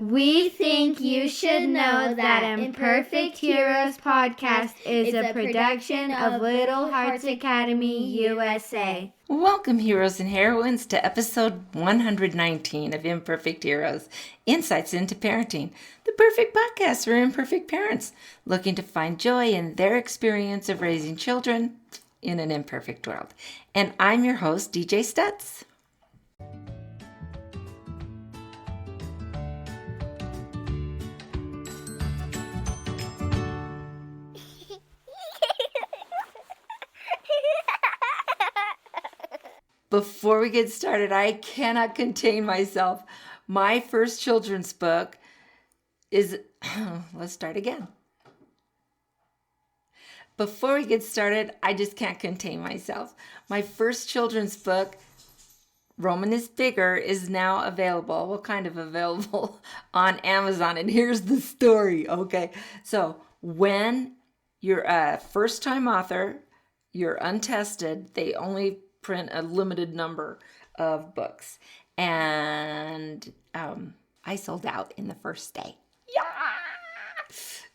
We think you should know that Imperfect Heroes podcast is a production of Little Hearts Academy USA. Welcome, heroes and heroines, to episode 119 of Imperfect Heroes, Insights into Parenting, the perfect podcast for imperfect parents looking to find joy in their experience of raising children in an imperfect world. And I'm your host, DJ Stutz. Before we get started, I cannot contain myself. My first children's book is, let's start again. Before we get started, I just can't contain myself. My first children's book, Robyn is Bigger, is now available. Well, kind of available on Amazon. And here's the story, okay? So when you're a first-time author, you're untested, they only print a limited number of books, and I sold out in the first day. Yeah.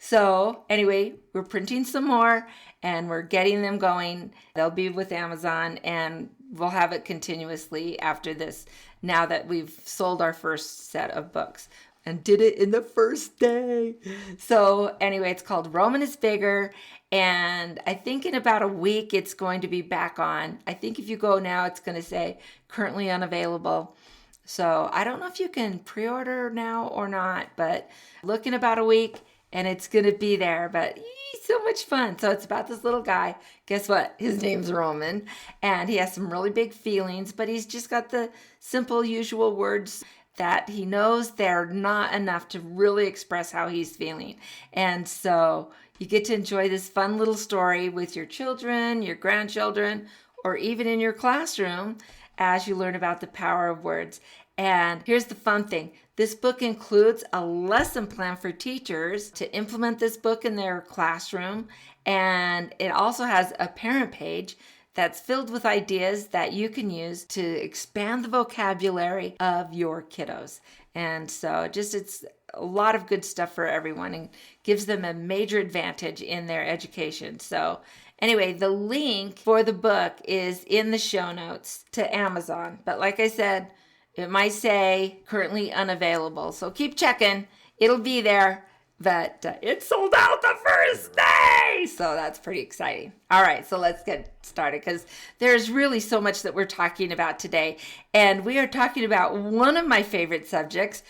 So anyway, we're printing some more and we're getting them going. They'll be with Amazon and we'll have it continuously after this, now that we've sold our first set of books and did it in the first day. So anyway, it's called Robyn is Bigger. And I think in about a week, it's going to be back on. I think if you go now, it's going to say currently unavailable. So I don't know if you can pre-order now or not, but look in about a week and it's going to be there. But so much fun. So it's about this little guy. Guess what? His name's Roman. And he has some really big feelings, but he's just got the simple, usual words that he knows they're not enough to really express how he's feeling. And so you get to enjoy this fun little story with your children, your grandchildren, or even in your classroom as you learn about the power of words. And here's the fun thing. This book includes a lesson plan for teachers to implement this book in their classroom. And it also has a parent page that's filled with ideas that you can use to expand the vocabulary of your kiddos. And so it's a lot of good stuff for everyone and gives them a major advantage in their education. So anyway, the link for the book is in the show notes to Amazon. But like I said, it might say currently unavailable. So keep checking. It'll be there. But it sold out the first day. So that's pretty exciting. All right, so let's get started because there's really so much that we're talking about today. And we are talking about one of my favorite subjects,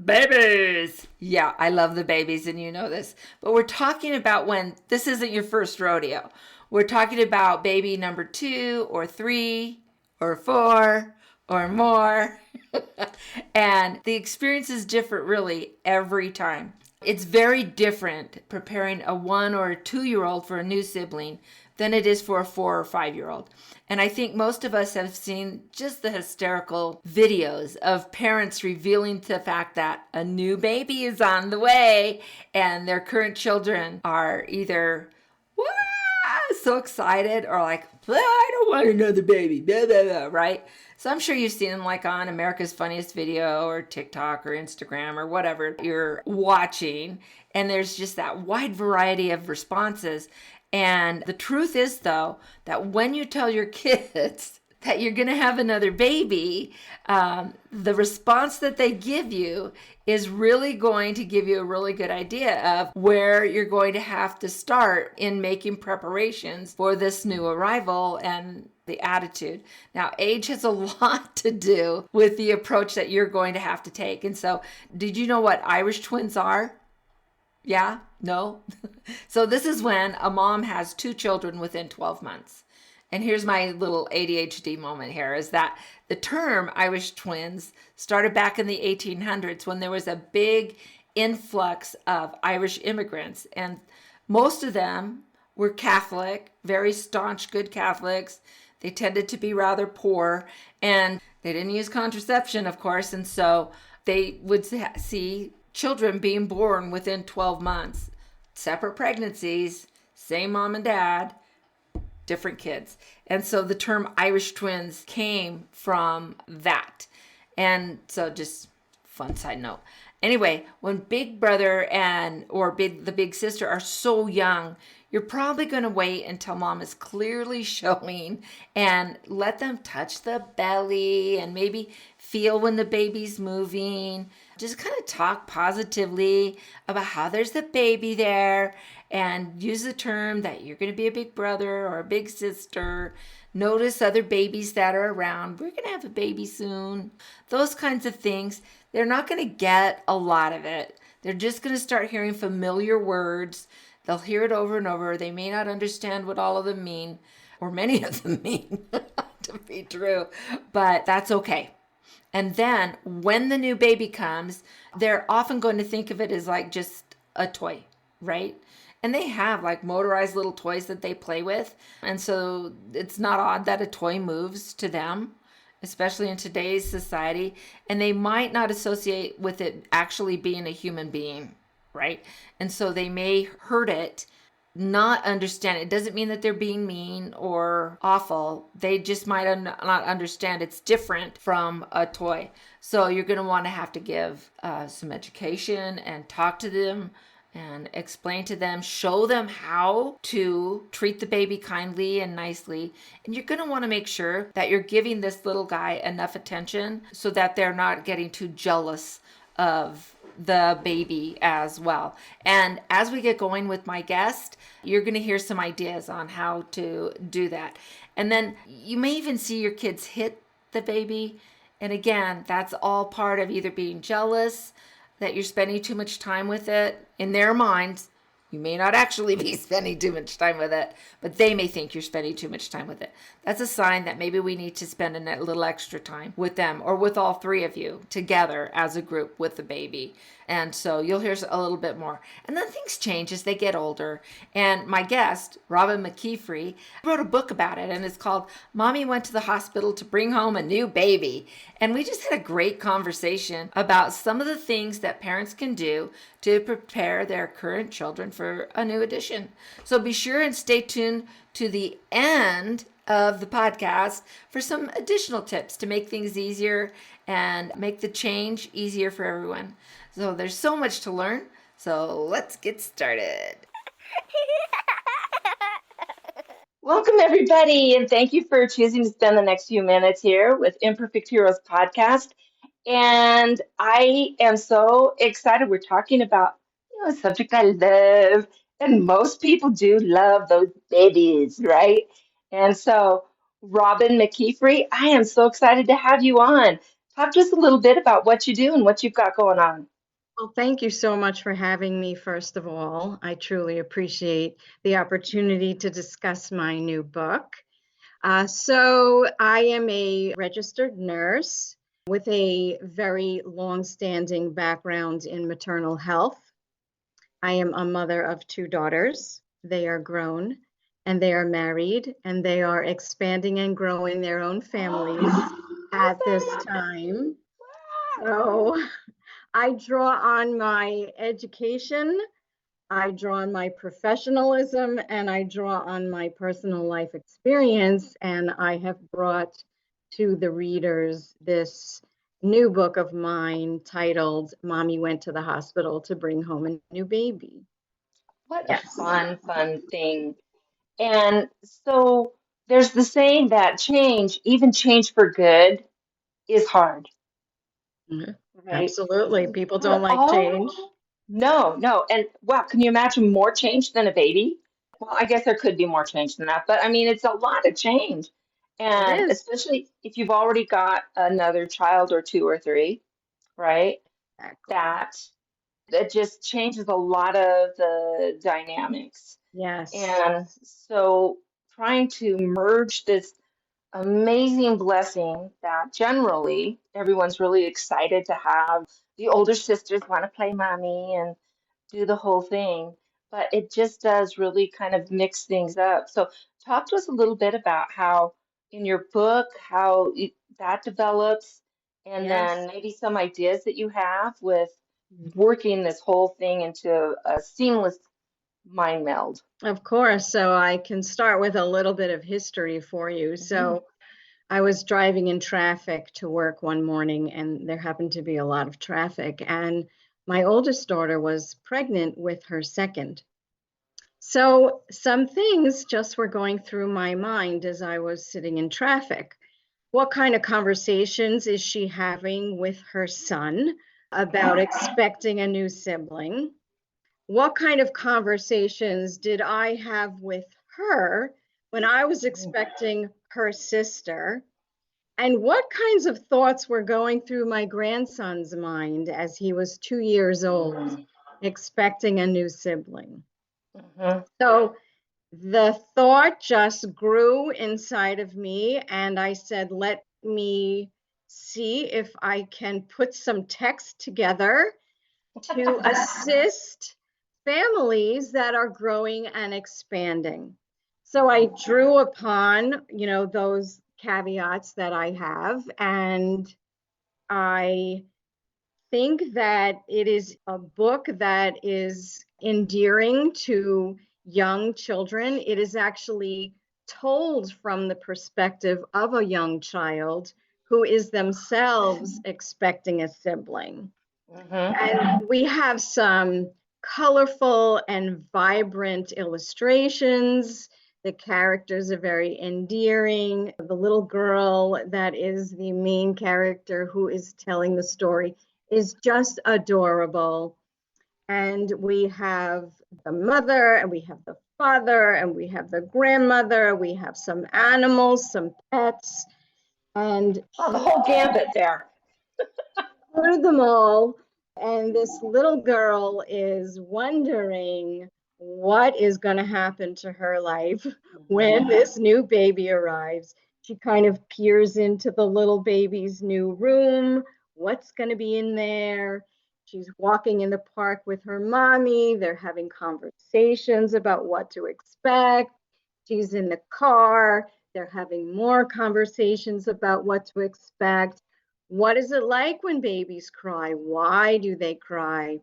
babies. Yeah, I love the babies and you know this. But we're talking about when this isn't your first rodeo. We're talking about baby number 2 or 3 or 4 or more. And the experience is different really every time. It's very different preparing a 1 or a 2-year-old for a new sibling than it is for a 4 or 5-year-old. And I think most of us have seen just the hysterical videos of parents revealing the fact that a new baby is on the way and their current children are either so excited or like, I don't want another baby, blah, blah, blah, right? So I'm sure you've seen them like on America's Funniest Video or TikTok or Instagram or whatever you're watching. And there's just that wide variety of responses. And the truth is, though, that when you tell your kids that you're going to have another baby, the response that they give you is really going to give you a really good idea of where you're going to have to start in making preparations for this new arrival and the attitude. Now, age has a lot to do with the approach that you're going to have to take. And so, did you know what Irish twins are? Yeah? No? So this is when a mom has 2 children within 12 months. And here's my little ADHD moment here, is that the term Irish twins started back in the 1800s when there was a big influx of Irish immigrants. And most of them were Catholic, very staunch, good Catholics. They tended to be rather poor, and they didn't use contraception, of course. And so they would see children being born within 12 months, separate pregnancies, same mom and dad, different kids. And so the term Irish twins came from that. And so just fun side note. Anyway, when big brother or the big sister are so young, you're probably going to wait until mom is clearly showing and let them touch the belly and maybe feel when the baby's moving. Just kind of talk positively about how there's a baby there and use the term that you're going to be a big brother or a big sister. Notice other babies that are around. We're going to have a baby soon. Those kinds of things. They're not going to get a lot of it. They're just going to start hearing familiar words. They'll hear it over and over. They may not understand what all of them mean, or many of them mean, to be true, but that's okay. And then when the new baby comes, they're often going to think of it as like just a toy, right? And they have like motorized little toys that they play with. And so it's not odd that a toy moves to them, especially in today's society. And they might not associate with it actually being a human being, right? And so they may hurt it, not understand. It doesn't mean that they're being mean or awful. They just might not understand it's different from a toy. So you're going to want to have to give some education and talk to them and explain to them, show them how to treat the baby kindly and nicely. And you're going to want to make sure that you're giving this little guy enough attention so that they're not getting too jealous of the baby as well. And as we get going with my guest, you're going to hear some ideas on how to do that. And then you may even see your kids hit the baby. And again, that's all part of either being jealous that you're spending too much time with it. In their minds, you may not actually be spending too much time with it, but they may think you're spending too much time with it. That's a sign that maybe we need to spend a little extra time with them, or with all three of you together as a group with the baby. And so you'll hear a little bit more. And then things change as they get older. And my guest, Robyn Mckeefrey, wrote a book about it, and it's called Mommy Went to the Hospital to Bring Home a New Baby. And we just had a great conversation about some of the things that parents can do to prepare their current children for a new addition. So be sure and stay tuned to the end of the podcast for some additional tips to make things easier and make the change easier for everyone. So there's so much to learn. So let's get started. Welcome, everybody, and thank you for choosing to spend the next few minutes here with Imperfect Heroes podcast. And I am so excited. We're talking about a subject I love, and most people do love those babies, right? And so, Robyn Mckeefrey, I am so excited to have you on. Talk to us a little bit about what you do and what you've got going on. Well, thank you so much for having me, first of all. I truly appreciate the opportunity to discuss my new book. So I am a registered nurse with a very long-standing background in maternal health. I am a mother of 2 daughters. They are grown and they are married and they are expanding and growing their own families at this time. So I draw on my education, I draw on my professionalism, and I draw on my personal life experience, and I have brought to the readers this new book of mine titled Mommy Went to the Hospital to Bring Home a New Baby. What a fun thing. And so there's the saying that change, even change for good, is hard. Mm-hmm. Right? Absolutely. People don't like change. No. And wow, can you imagine more change than a baby? Well, I guess there could be more change than that, but I mean, it's a lot of change. And especially if you've already got another child or 2 or 3, right? Exactly. That just changes a lot of the dynamics. Yes. And so trying to merge this amazing blessing that generally everyone's really excited to have. The older sisters want to play mommy and do the whole thing, but it just does really kind of mix things up. So talk to us a little bit about how in your book, that develops, and then maybe some ideas that you have with working this whole thing into a seamless mind meld. Of course. So I can start with a little bit of history for you. So I was driving in traffic to work one morning, and there happened to be a lot of traffic. And my oldest daughter was pregnant with her second. So some things just were going through my mind as I was sitting in traffic. What kind of conversations is she having with her son about expecting a new sibling? What kind of conversations did I have with her when I was expecting her sister? And what kinds of thoughts were going through my grandson's mind as he was 2 years old, expecting a new sibling? Mhm. So the thought just grew inside of me, and I said, let me see if I can put some text together to assist families that are growing and expanding. So I drew upon, those caveats that I have, and I think that it is a book that is endearing to young children. It is actually told from the perspective of a young child who is themselves expecting a sibling. Mhm. And we have some colorful and vibrant illustrations. The characters are very endearing. The little girl that is the main character who is telling the story is just adorable. And we have the mother, and we have the father, and we have the grandmother, we have some animals, some pets, and Oh, the whole gambit there. include them all. And this little girl is wondering what is going to happen to her life when this new baby arrives. She kind of peers into the little baby's new room. What's going to be in there? She's walking in the park with her mommy. They're having conversations about what to expect. She's in the car. They're having more conversations about what to expect. What is it like when babies cry? Why do they cry?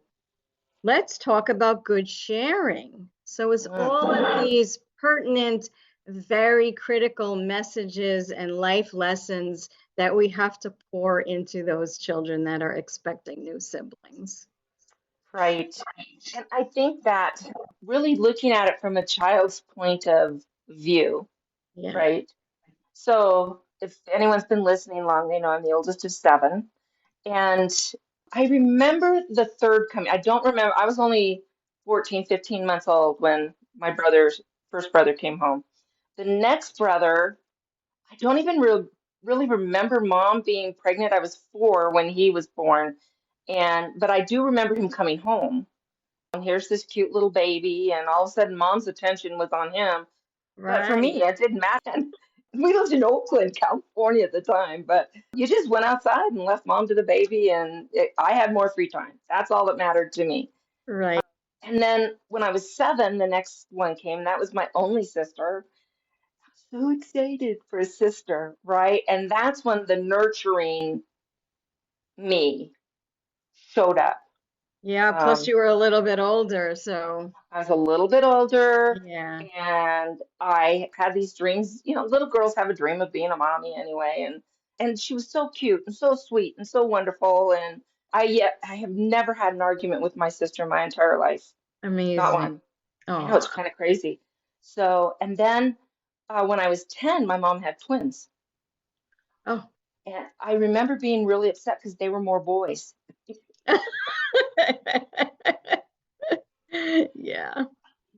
Let's talk about good sharing. So it's all of these pertinent, very critical messages and life lessons that we have to pour into those children that are expecting new siblings. Right. And I think that really looking at it from a child's point of view, Yeah. right? So if anyone's been listening long, they know I'm the oldest of seven. And I remember the third coming. I don't remember. I was only 14, 15 months old when my brother's first brother came home. The next brother, I don't even really remember mom being pregnant. I was 4 when he was born. But I do remember him coming home. And here's this cute little baby, and all of a sudden mom's attention was on him. But for Right. me, it didn't matter. We lived in Oakland, California at the time, but you just went outside and left mom to the baby, and I had more free time. That's all that mattered to me. Right. And then when I was 7, the next one came. That was my only sister. So excited for a sister, right? And that's when the nurturing me showed up. Yeah. Plus, Um, you were a little bit older. So, I was a little bit older yeah, and I had these dreams. Little girls have a dream of being a mommy anyway. And she was so cute and so sweet and so wonderful. And I have never had an argument with my sister my entire life. Not amazing. one. I know Oh, it's kind of crazy. So, and then when I was 10, my mom had twins. oh. And I remember being really upset because they were more boys. Yeah.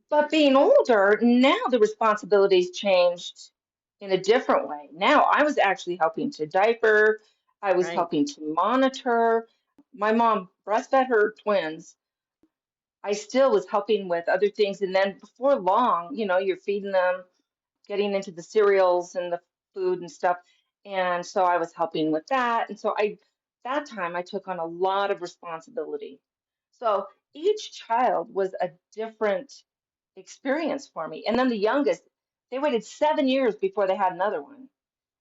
But being older, now the responsibilities changed in a different way. Now I was actually helping to diaper, I was Right. helping to monitor. My mom breastfed her twins. I still was helping with other things. And then before long, you're feeding them, getting into the cereals and the food and stuff. And so I was helping with that. And so that time I took on a lot of responsibility. So each child was a different experience for me. And then the youngest, they waited 7 years before they had another one.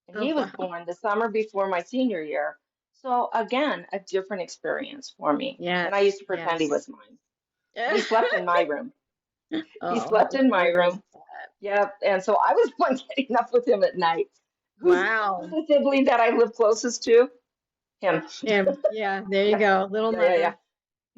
And Oh, he was wow. born the summer before my senior year. So again, a different experience for me. And I used Yes. to pretend he Yes. was mine. He slept in my room. He Oh, slept how in my cute is room. that? Yep. And so I was the one getting up with him at night. Who's Wow. the sibling that I live closest to? Him. Him. Yeah, there you Yeah. go. Little Yeah, yeah, yeah. mother.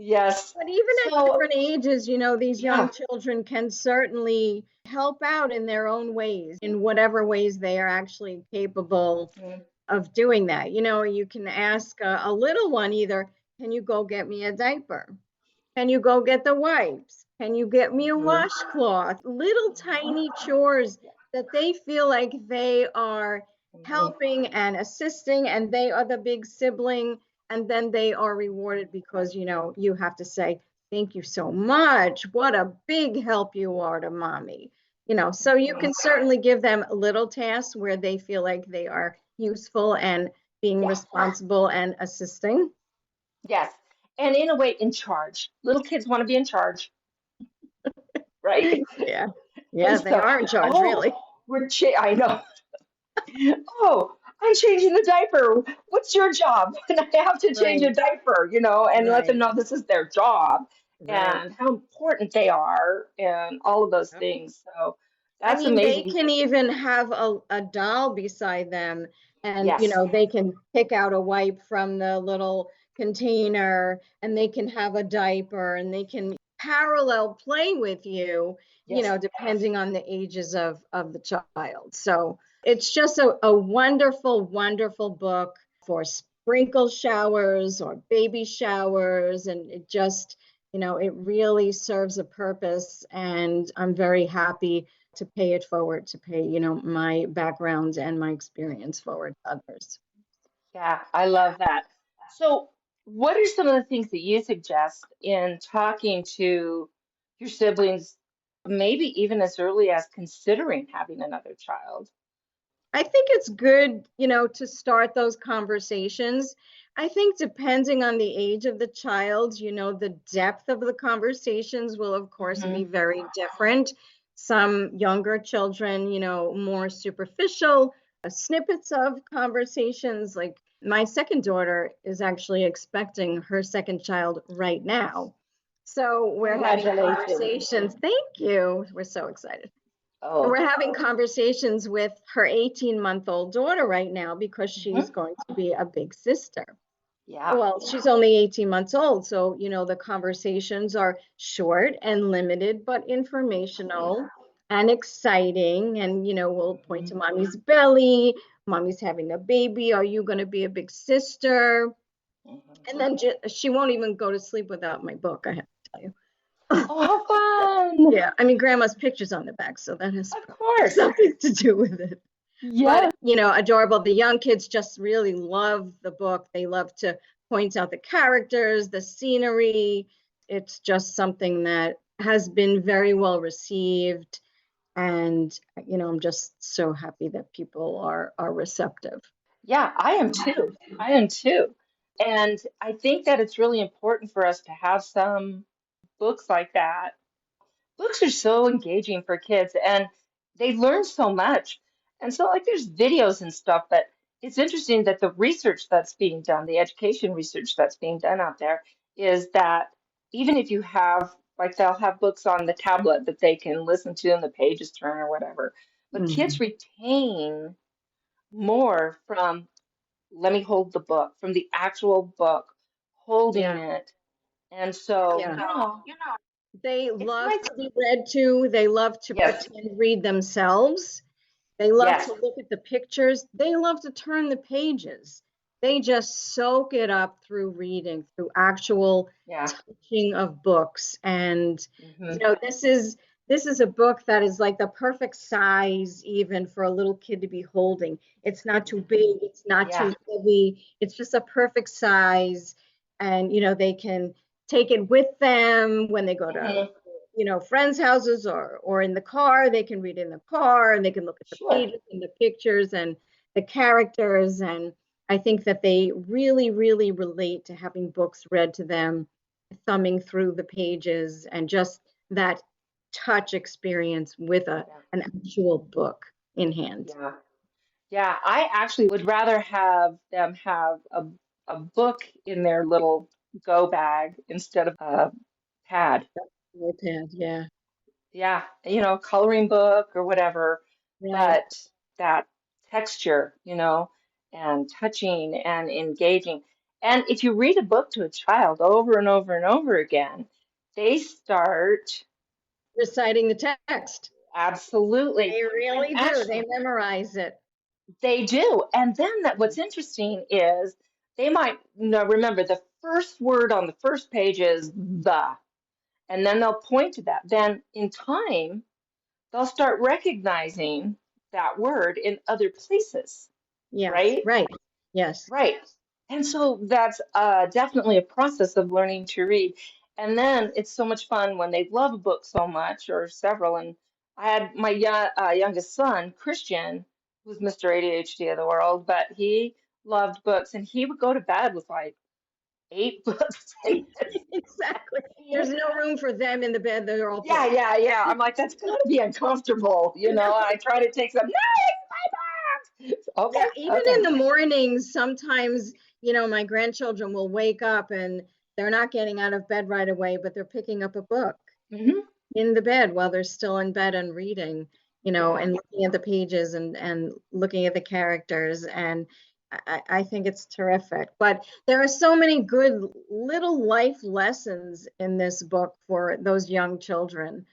Yes. But even at So, different ages, these young yeah. children can certainly help out in their own ways, in whatever ways they are actually capable Mhm. of doing that. You can ask a little one either, can you go get me a diaper? Can you go get the wipes? Can you get me a Mhm. washcloth? Little tiny chores that they feel like they are Mhm. helping and assisting, and they are the big sibling. And then they are rewarded because, you have to say, thank you so much. What a big help you are to mommy. So you Mhm. can certainly give them little tasks where they feel like they are useful and being Yes. responsible and assisting. Yes. And in a way, in charge. Little kids want to be in charge, right? Yeah. And Yeah, they so, are in charge, oh, really. I know. Oh, I'm changing the diaper. What's your job? And I have to change a Right, diaper, and let them right, know this is their job right. and how important they are and all of those Yep. things. So I that's mean, they amazing. can even have a doll beside them, and Yes. they can pick out a wipe from the little container, and they can have a diaper, and they can parallel play with you, Yes. depending on the ages of the child. So it's just a wonderful, wonderful book for sprinkle showers or baby showers, and it just, it really serves a purpose, and I'm very happy to pay it forward, to pay, my background and my experience forward to others. Yeah, I love that. So, what are some of the things that you suggest in talking to your siblings, maybe even as early as considering having another child? I think it's good, to start those conversations. I think depending on the age of the child, the depth of the conversations will, of course, be Hmm. very different. Some younger children, more superficial snippets of conversations. Like my second daughter is actually expecting her second child right now. So we're having Congratulations. conversations. Thank you. We're so excited. And Oh, we're having conversations with her 18-month-old daughter right now because she's hmm. going to be a big sister. Yeah. Well, she's only 18 months old, so the conversations are short and limited, but informational and exciting. And we'll point Hmm. to mommy's belly, mommy's having a baby. Are you going to be a big sister? And Hmm. then she won't even go to sleep without my book, I have to tell you. Oh, how fun! Yeah, I mean, grandma's picture's on the back, so that has Of probably course. something to do with it. But, Yes. adorable. The young kids just really love the book. They love to point out the characters, the scenery. It's just something that has been very well received. And, I'm just so happy that people are receptive. Yeah, I am too. I am too. And I think that it's really important for us to have some books like that. Books are so engaging for kids and they learn so much. And so, like, there's videos and stuff, but it's interesting that the research that's being done, the education research that's being done out there, is that even if you have, like, they'll have books on the tablet that they can listen to and the pages turn or whatever, but kids Mhm. retain more from let me hold the book, from the actual book, holding Yeah, it. And so, yeah. They it's love nice. to be read to. They love to Yes, pretend read themselves. They love yes, to look at the pictures. They love to turn the pages. They just soak it up through reading, through actual yeah. touching of books. And Hmm. this is a book that is like the perfect size even for a little kid to be holding. It's not too big, it's not Yeah. too heavy. It's just a perfect size. And they can take it with them when they go to Hmm. friends' houses or in the car. They can read in the car, and they can look at the Sure. pages and the pictures and the characters. And I think that they really, really relate to having books read to them, thumbing through the pages, and just that touch experience with Yeah. an actual book in hand. Yeah. Yeah. I actually would rather have them have a book in their little go bag instead of a pad. iPad, yeah, Yeah. Coloring book or whatever, right. but that texture, and touching and engaging. And if you read a book to a child over and over and over again, they start Reciting the text. absolutely. They And really do. They actually, memorize it. they do. And then what's interesting is they might remember the first word on the first page is the, and then they'll point to that. Then in time, they'll start recognizing that word in other places, Yes, right? right. Yes. Right. And so that's definitely a process of learning to read. And then it's so much fun when they love a book so much or several. And I had my youngest son, Christian, who's Mr. ADHD of the world, but he loved books and he would go to bed with like 8 books. Exactly. There's no room for them in the bed. They're all Yeah, full. yeah, yeah. I'm like, that's got to be uncomfortable, you know? And I try to take some, no, it's my book. Yeah, Okay, even in okay. the mornings, sometimes, my grandchildren will wake up and they're not getting out of bed right away, but they're picking up a book Hmm. in the bed while they're still in bed and reading, Yeah, and looking at the pages and looking at the characters. And I think it's terrific. But there are so many good little life lessons in this book for those young children.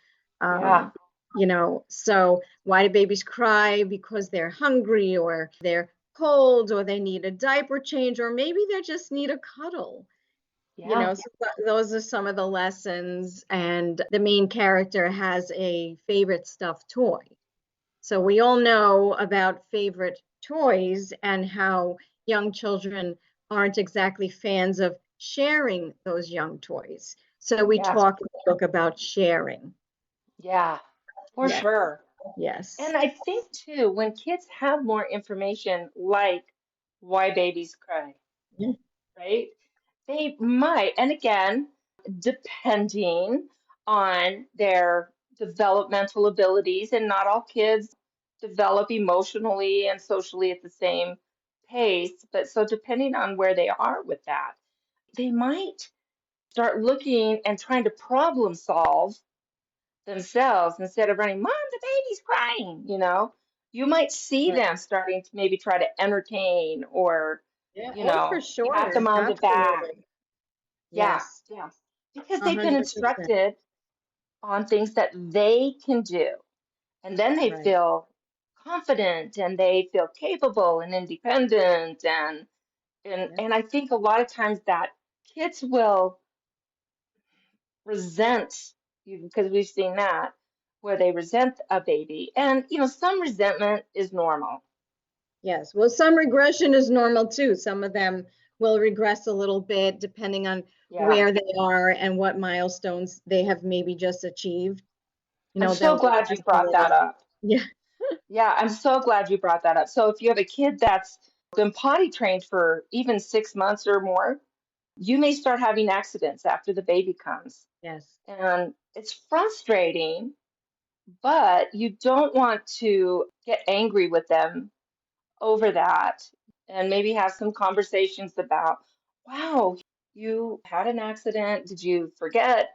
yeah, Um, so why do babies cry? Because they're hungry or they're cold or they need a diaper change or maybe they just need a cuddle. yeah, So those are some of the lessons. And the main character has a favorite stuffed toy. So we all know about favorite toys and how young children aren't exactly fans of sharing those young toys. So we yeah, talk in the book about sharing. yeah, for Yes, sure. yes. And I think too, when kids have more information like why babies cry, Yeah. right? They might, and again, depending on their developmental abilities, and not all kids develop emotionally and socially at the same pace, but so depending on where they are with that, they might start looking and trying to problem solve themselves instead of running, Mom, the baby's crying, you know? You might see Right. them starting to maybe try to entertain or, Yeah. you Oh, for know, pat sure. them on the back. Absolutely. Yeah, Yes. yeah. Because A they've been 100%. instructed on things that they can do. And then they Right. feel confident and they feel capable and independent and Yeah. and I think a lot of times that kids will resent you because we've seen that where they resent a baby. And some resentment is normal. Yes. Well, some regression is normal too. Some of them will regress a little bit depending on Yeah. where they are and what milestones they have maybe just achieved. I'm so They'll glad you regress a brought little that bit. up. Yeah. Yeah, I'm so glad you brought that up. So if you have a kid that's been potty trained for even 6 months or more, you may start having accidents after the baby comes. Yes. And it's frustrating, but you don't want to get angry with them over that and maybe have some conversations about, wow, you had an accident. Did you forget?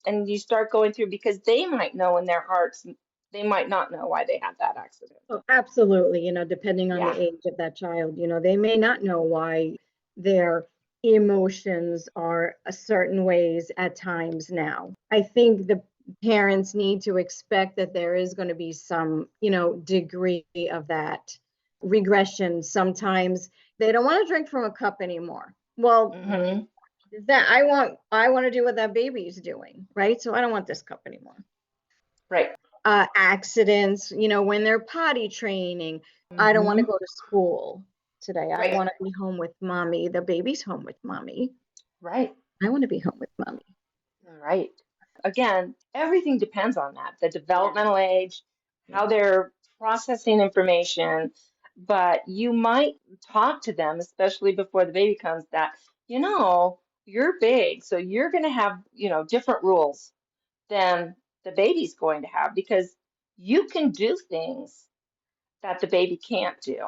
And you start going through because they might know in their hearts, they might not know why they had that accident. Oh, absolutely. Depending on the Yeah. age of that child, they may not know why their emotions are a certain ways at times now. I think the parents need to expect that there is going to be some, degree of that regression. Sometimes they don't want to drink from a cup anymore. Well, Hmm. that I want to do what that baby's doing, right? So I don't want this cup anymore. Right. Accidents, when they're potty training. I don't want to Hmm. go to school today. I Right. want to be home with mommy. The baby's home with mommy. Right. I want to be home with mommy. Right. Again, everything depends on that, the Yeah. developmental age, how Yes. they're processing information. But you might talk to them, especially before the baby comes, that, you're big, so you're going to have, different rules than the baby's going to have because you can do things that the baby can't do.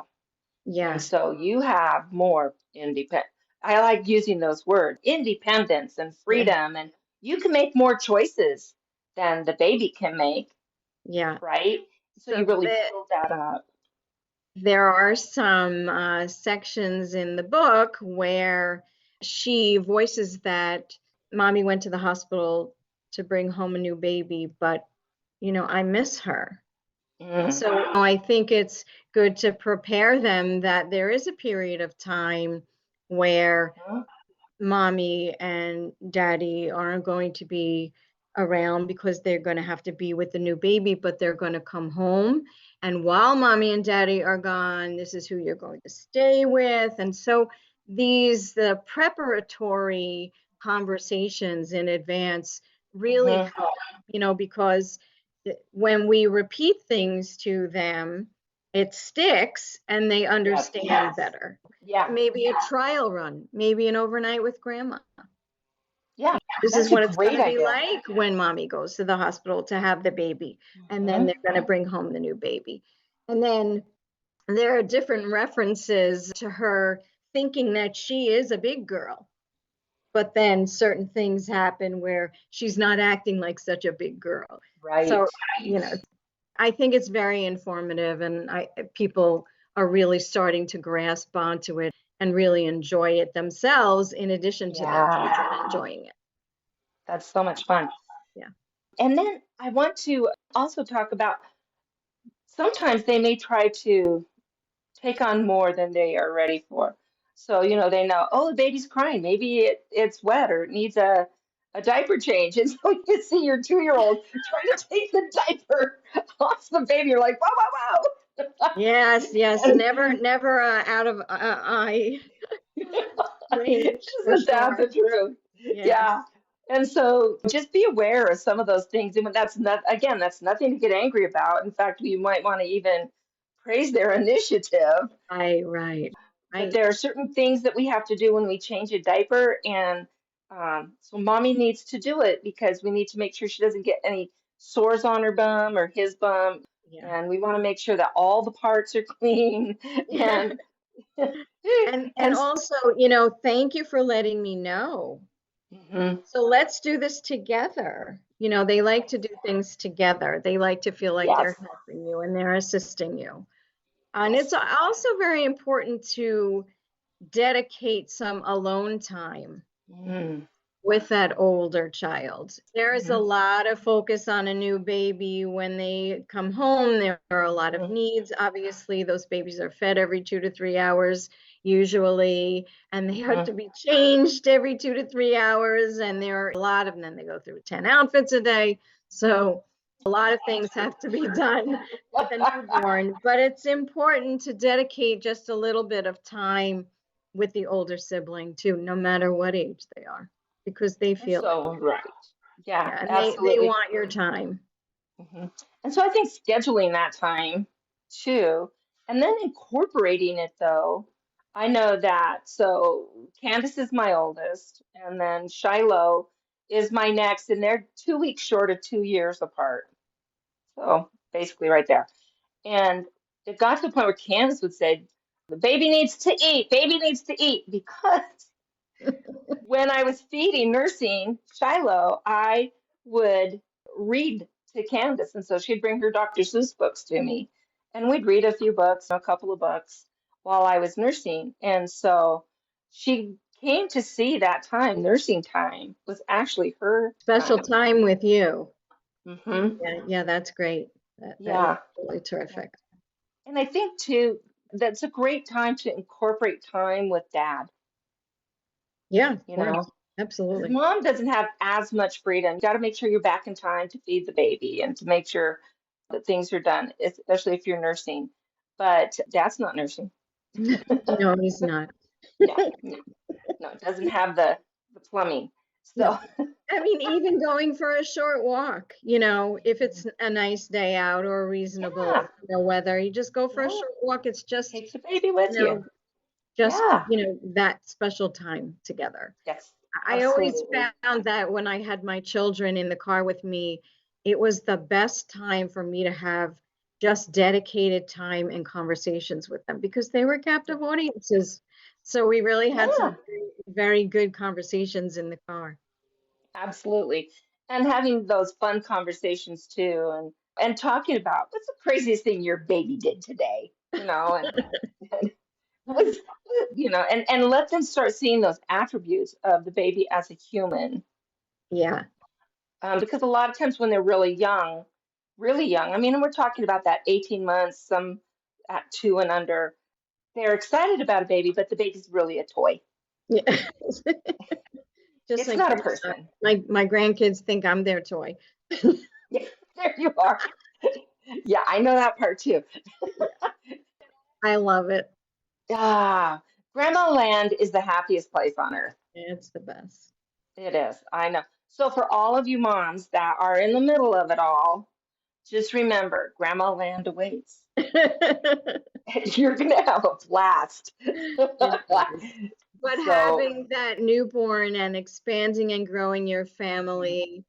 And Yeah. so you have more independent. I like using those words, independence and Yeah. freedom, and you can make more choices than the baby can make, Yeah. right? So So you really build that up. there are some sections in the book where she voices that mommy went to the hospital to bring home a new baby, but, I miss her. So I think it's good to prepare them that there is a period of time where mommy and daddy aren't going to be around because they're going to have to be with the new baby, but they're going to come home. And while mommy and daddy are gone, this is who you're going to stay with. And so the preparatory conversations in advance really help, because when we repeat things to them, it sticks and they understand better. Yeah. Maybe a trial run, maybe an overnight with grandma. Yeah. This That's is what a it's going great to be idea. like when mommy goes to the hospital to have the baby. And then they're going to bring home the new baby. And then there are different references to her thinking that she is a big girl. But then certain things happen where she's not acting like such a big girl. Right. So, I think it's very informative, and people are really starting to grasp onto it and really enjoy it themselves in addition to their children enjoying it. That's so much fun. Yeah. And then I want to also talk about sometimes they may try to take on more than they are ready for. So, they know, oh, the baby's crying. Maybe it's wet or it needs a diaper change. And so you see your 2-year-old trying to take the diaper off the baby. You're like, wow, wow, wow. Yes, never out of eye range. Isn't that the truth? Yeah. And so just be aware of some of those things. And that's that's nothing to get angry about. In fact, you might want to even praise their initiative. Right. But there are certain things that we have to do when we change a diaper. And so mommy needs to do it because we need to make sure she doesn't get any sores on her bum or his bum. Yeah. And we want to make sure that all the parts are clean. And and also, thank you for letting me know. So let's do this together. They like to do things together. They like to feel like they're helping you and they're assisting you. And it's also very important to dedicate some alone time with that older child. There is a lot of focus on a new baby when they come home. There are a lot of needs. Obviously, those babies are fed every 2 to 3 hours usually, and they have to be changed every 2 to 3 hours. And there are a lot of them. They go through 10 outfits a day. So a lot of things have to be done with a newborn, but it's important to dedicate just a little bit of time with the older sibling too, no matter what age they are, because they feel so it. right. Yeah, And absolutely. they want your time. And so I think scheduling that time too, and then incorporating it though. I know that. So Candace is my oldest, and then Shiloh is my next, and they're 2 weeks short of 2 years apart. So basically right there. And it got to the point where Candace would say, the baby needs to eat, baby needs to eat, because when I was nursing Shiloh, I would read to Candace. And so she'd bring her Dr. Seuss books to me. And we'd read a few books, a couple of books while I was nursing. And so she came to see that time, nursing time, was actually her Special time with you. Mm-hmm. Yeah, that's great. That is really terrific. And I think too, that's a great time to incorporate time with dad. Yeah, absolutely. Mom doesn't have as much freedom. You got to make sure you're back in time to feed the baby and to make sure that things are done, especially if you're nursing. But dad's not nursing. No, he's not. No, it doesn't have the plumbing. So I mean, even going for a short walk, if it's a nice day out or reasonable weather, you just go for a short walk. It's just take the baby with you. Just that special time together. Yes. I always found that when I had my children in the car with me, it was the best time for me to have just dedicated time and conversations with them because they were captive audiences. So we really had some very good conversations in the car. Absolutely. And having those fun conversations too, and talking about what's the craziest thing your baby did today, and was and let them start seeing those attributes of the baby as a human. Yeah. Because a lot of times when they're really young, I mean, we're talking about that 18 months, some at 2 and under, they're excited about a baby, but the baby's really a toy. Yeah. Just It's like not a person. my grandkids think I'm their toy. Yeah, there you are. Yeah, I know that part too. I love it. Ah, Grandma Land is the happiest place on earth. It's the best. It is. I know. So for all of you moms that are in the middle of it all, just remember, Grandma Land awaits. You're gonna have a blast. It is. But So, having that newborn and expanding and growing your family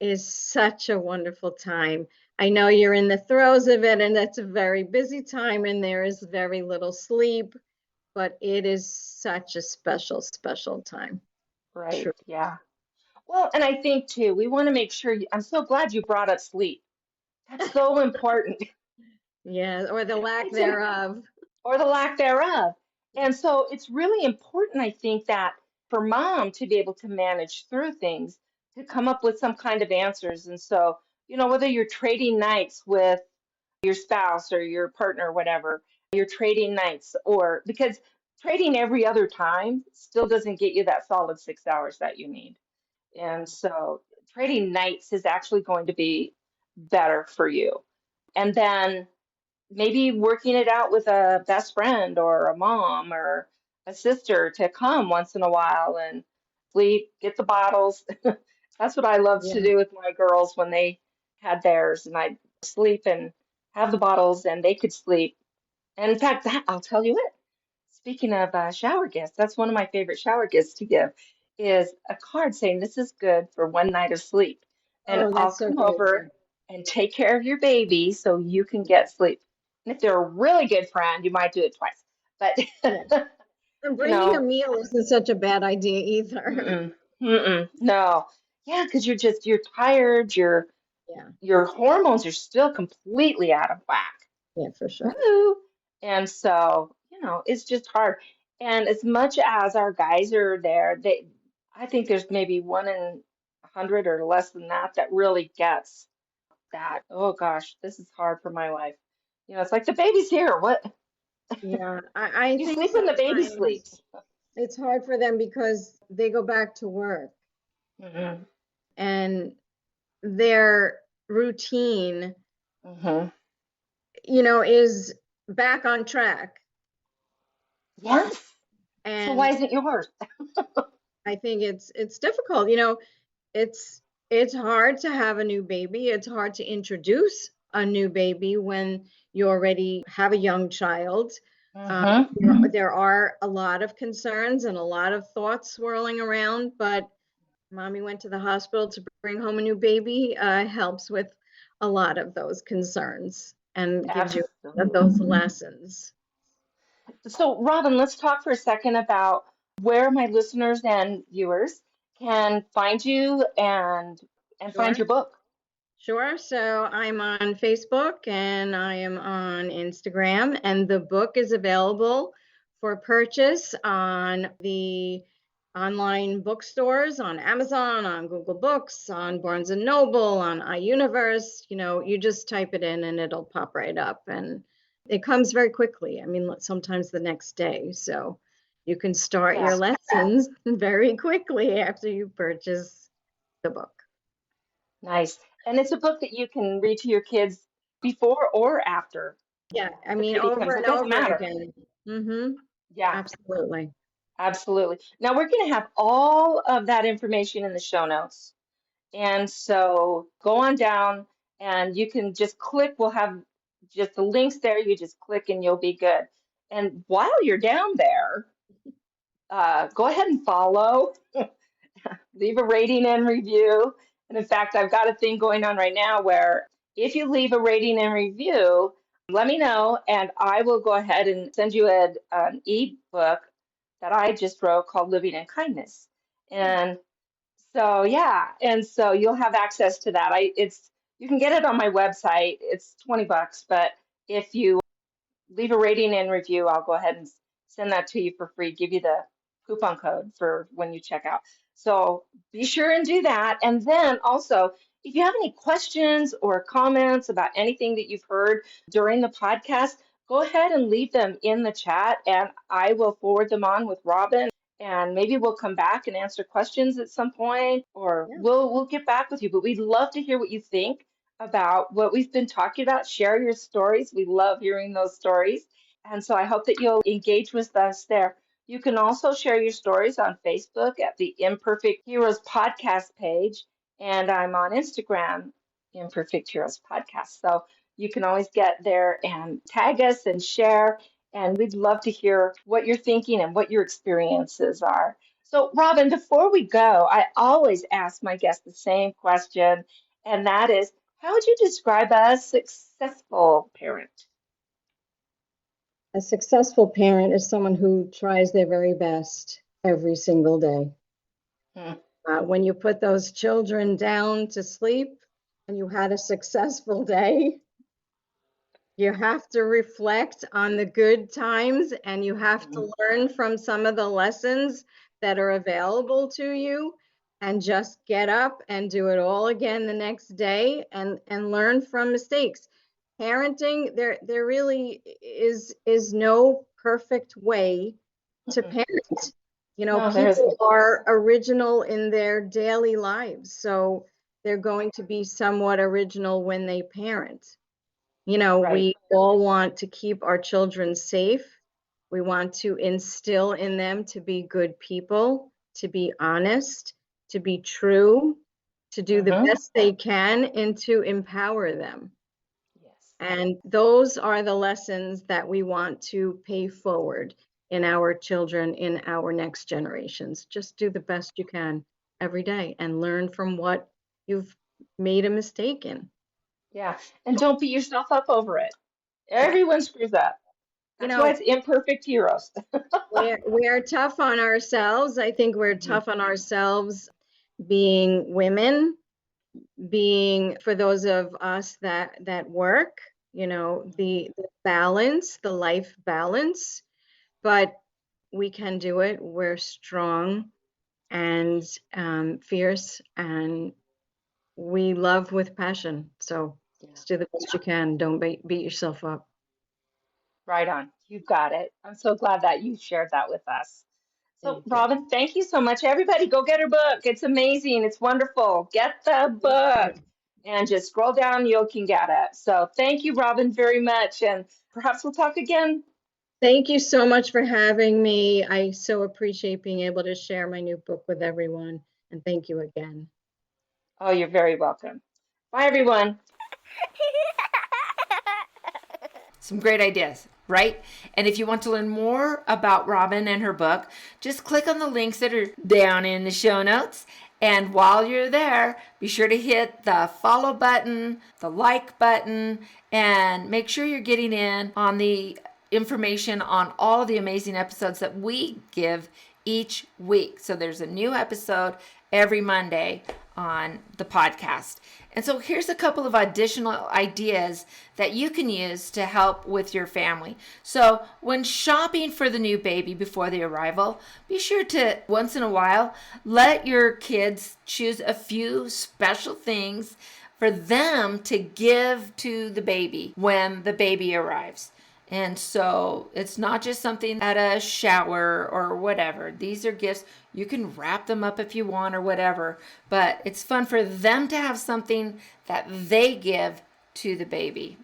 is such a wonderful time. I know you're in the throes of it, and it's a very busy time, and there is very little sleep, but it is such a special, special time. right, True. yeah. Well, and I think too, we want to make sure I'm so glad you brought up sleep. That's so important. Yeah, or the lack It's im- thereof. or the lack thereof. And so it's really important, I think, that for mom to be able to manage through things, to come up with some kind of answers. And so, whether you're trading nights with your spouse or your partner, or whatever, you're trading nights, or because trading every other time still doesn't get you that solid 6 hours that you need. And so trading nights is actually going to be better for you. And then maybe working it out with a best friend or a mom or a sister to come once in a while and sleep, get the bottles. That's what I loved to Yeah. do with my girls when they had theirs, and I'd sleep and have the bottles and they could sleep. And in fact, I'll tell you what, speaking of shower gifts, that's one of my favorite shower gifts to give is a card saying this is good for one night of sleep. And Oh, I'll that's so come great. over and take care of your baby so you can get sleep. And if they're a really good friend, you might do it twice. Yeah. But, And you bringing a know, meal isn't such a bad idea either. mm-mm, no. Yeah, because you're tired, Yeah, your hormones are still completely out of whack. yeah, for sure. Woo! And so, it's just hard. And as much as our guys are there, I think there's maybe 1 in 100 or less than that that really gets that. Oh gosh, this is hard for my life. It's like the baby's here. What? Yeah, I You think sleep when the baby sometimes sleeps. it's hard for them because they go back to work Hmm. and their routine, Hmm. is back on track. Yes. So why And isn't yours? I think it's difficult. It's it's hard to have a new baby. It's hard to introduce a new baby when you already have a young child. Hmm. There are a lot of concerns and a lot of thoughts swirling around, but mommy went to the hospital to bring home a new baby helps with a lot of those concerns and gives you those Absolutely. lessons. So, Robin, let's talk for a second about where my listeners and viewers can find you and find Sure. your book. Sure. So I'm on Facebook and I am on Instagram, and the book is available for purchase on the online bookstores, on Amazon, on Google Books, on Barnes and Noble, on iUniverse. You just type it in and it'll pop right up, and it comes very quickly. I mean, sometimes the next day. So you can start Yeah, your lessons very quickly after you purchase the book. nice. And it's a book that you can read to your kids before or after Yeah, I the mean, baby over comes. It and doesn't over matter. again. Mm-hmm. Yeah, Absolutely. absolutely. Now, we're going to have all of that information in the show notes. And so go on down and you can just click. We'll have just the links there. You just click and you'll be good. And while you're down there, go ahead and follow, leave a rating and review. And in fact, I've got a thing going on right now where if you leave a rating and review, let me know and I will go ahead and send you an ebook that I just wrote called Living in Kindness. And so yeah, and so you'll have access to that. You can get it on my website. It's $20, but if you leave a rating and review, I'll go ahead and send that to you for free, give you the coupon code for when you check out. So be sure and do that. And then also, if you have any questions or comments about anything that you've heard during the podcast, go ahead and leave them in the chat and I will forward them on with Robyn. And maybe we'll come back and answer questions at some point, or Yeah. we'll get back with you. But we'd love to hear what you think about what we've been talking about. Share your stories. We love hearing those stories. And so I hope that you'll engage with us there. You can also share your stories on Facebook at the Imperfect Heroes Podcast page. And I'm on Instagram, Imperfect Heroes Podcast. So you can always get there and tag us and share. And we'd love to hear what you're thinking and what your experiences are. So, Robyn, before we go, I always ask my guests the same question, and that is, how would you describe a successful parent? A successful parent is someone who tries their very best every single day. Hmm. When you put those children down to sleep and you had a successful day, you have to reflect on the good times and you have to learn from some of the lessons that are available to you and just get up and do it all again the next day and learn from mistakes. Parenting, there really is no perfect way to parent. You know, No, there people isn't. are original in their daily lives, so they're going to be somewhat original when they parent. You know, Right. we all want to keep our children safe. We want to instill in them to be good people, to be honest, to be true, to do the best they can, and to empower them. Yes. And those are the lessons that we want to pay forward in our children, in our next generations. Just do the best you can every day and learn from what you've made a mistake in. Yeah. And don't beat yourself up over it. Everyone screws up. You That's why know, it's Imperfect Heroes. we're tough on ourselves. I think we're tough on ourselves being women, being for those of us that work, you know, the balance, the life balance, but we can do it. We're strong and fierce, and we love with passion. So just do the best you can. Don't beat yourself up. Right on. You got it. I'm so glad that you shared that with us. So, Thank you. Robyn, thank you so much. Everybody, go get her book. It's amazing. It's wonderful. Get the book and just scroll down. You can get it. So, thank you, Robyn, very much. And perhaps we'll talk again. Thank you so much for having me. I so appreciate being able to share my new book with everyone. And thank you again. Oh, you're very welcome. Bye, everyone. Some great ideas, right? And if you want to learn more about Robyn and her book, just click on the links that are down in the show notes. And while you're there, be sure to hit the follow button, the like button, and make sure you're getting in on the information on all of the amazing episodes that we give each week. So there's a new episode every Monday on the podcast. And so here's a couple of additional ideas that you can use to help with your family. So when shopping for the new baby before the arrival, be sure to once in a while let your kids choose a few special things for them to give to the baby when the baby arrives. And so it's not just something at a shower or whatever. These are gifts. You can wrap them up if you want or whatever, but it's fun for them to have something that they give to the baby.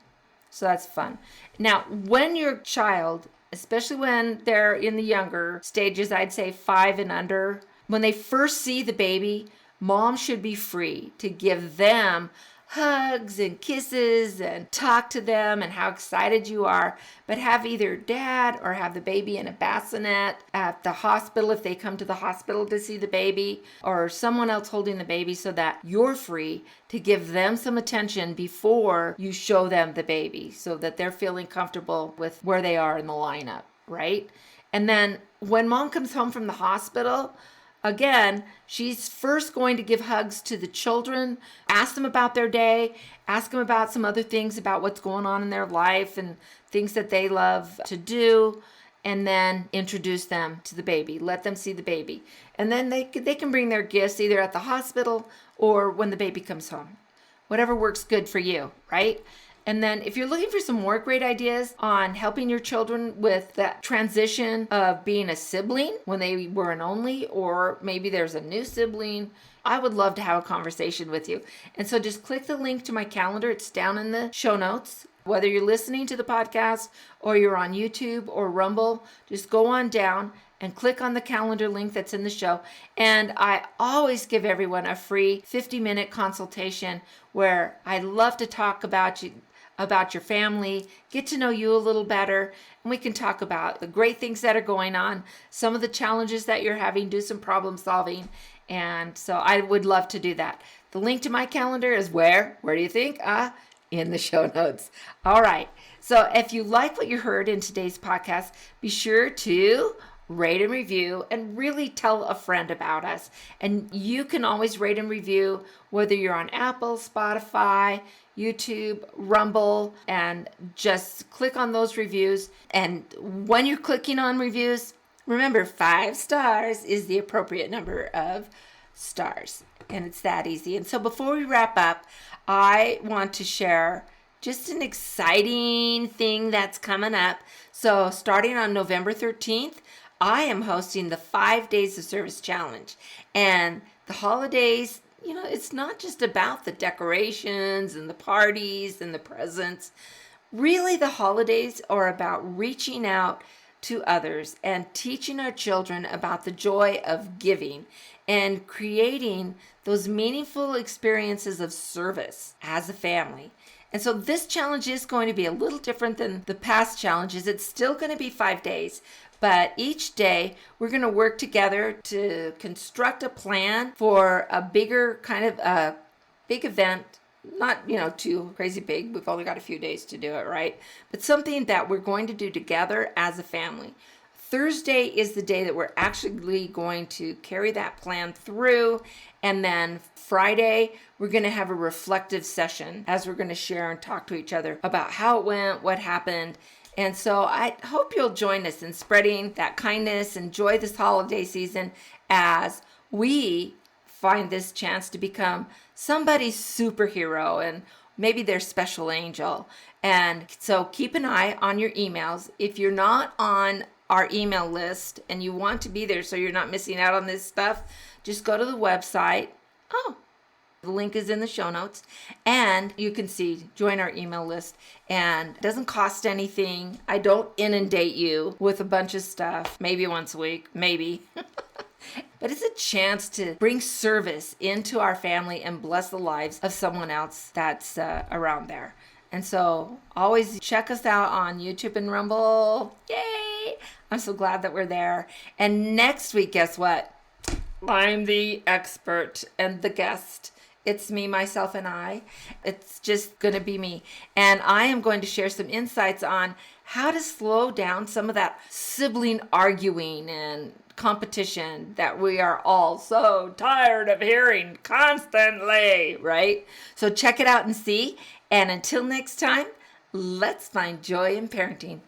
So that's fun. Now, when your child, especially when they're in the younger stages, I'd say 5 and under, when they first see the baby, mom should be free to give them hugs and kisses and talk to them and how excited you are, but have either dad or have the baby in a bassinet at the hospital if they come to the hospital to see the baby, or someone else holding the baby, so that you're free to give them some attention before you show them the baby, so that they're feeling comfortable with where they are in the lineup, right? And then when mom comes home from the hospital, again, she's first going to give hugs to the children, ask them about their day, ask them about some other things about what's going on in their life and things that they love to do. and then introduce them to the baby. Let them see the baby. And then they can bring their gifts either at the hospital or when the baby comes home. Whatever works good for you, right? And then if you're looking for some more great ideas on helping your children with that transition of being a sibling when they were an only, or maybe there's a new sibling, I would love to have a conversation with you. And so just click the link to my calendar. It's down in the show notes. Whether you're listening to the podcast or you're on YouTube or Rumble, just go on down and click on the calendar link that's in the show. And I always give everyone a free 50-minute consultation where I love to talk about you, about your family, get to know you a little better, and we can talk about the great things that are going on, some of the challenges that you're having, do some problem solving. And so I would love to do that. The link to my calendar is where? Where do you think? In the show notes. All right. So if you like what you heard in today's podcast, be sure to rate and review and really tell a friend about us. And you can always rate and review whether you're on Apple, Spotify, YouTube, Rumble, and just click on those reviews. And when you're clicking on reviews, remember 5 stars is the appropriate number of stars. And it's that easy. And so before we wrap up, I want to share just an exciting thing that's coming up. So starting on November 13th, I am hosting the 5 Days of Service Challenge. And the holidays, it's not just about the decorations and the parties and the presents. Really, the holidays are about reaching out to others and teaching our children about the joy of giving and creating those meaningful experiences of service as a family. And so this challenge is going to be a little different than the past challenges. It's still going to be 5 days, but each day we're going to work together to construct a plan for a bigger kind of a big event. Not, too crazy big. We've only got a few days to do it, right? But something that we're going to do together as a family. Thursday is the day that we're actually going to carry that plan through. And then Friday, we're going to have a reflective session as we're going to share and talk to each other about how it went, what happened. And so I hope you'll join us in spreading that kindness and joy this holiday season as we find this chance to become somebody's superhero and maybe their special angel. And so keep an eye on your emails. If you're not on our email list and you want to be there so you're not missing out on this stuff, just go to the website. The link is in the show notes, and you can join our email list, and it doesn't cost anything. I don't inundate you with a bunch of stuff, maybe once a week, maybe. But it's a chance to bring service into our family and bless the lives of someone else that's around there. And so always check us out on YouTube and Rumble. Yay! I'm so glad that we're there. And next week, guess what? I'm the expert and the guest. It's me, myself, and I. It's just going to be me. And I am going to share some insights on how to slow down some of that sibling arguing and competition that we are all so tired of hearing constantly, right? So check it out and see. And until next time, let's find joy in parenting.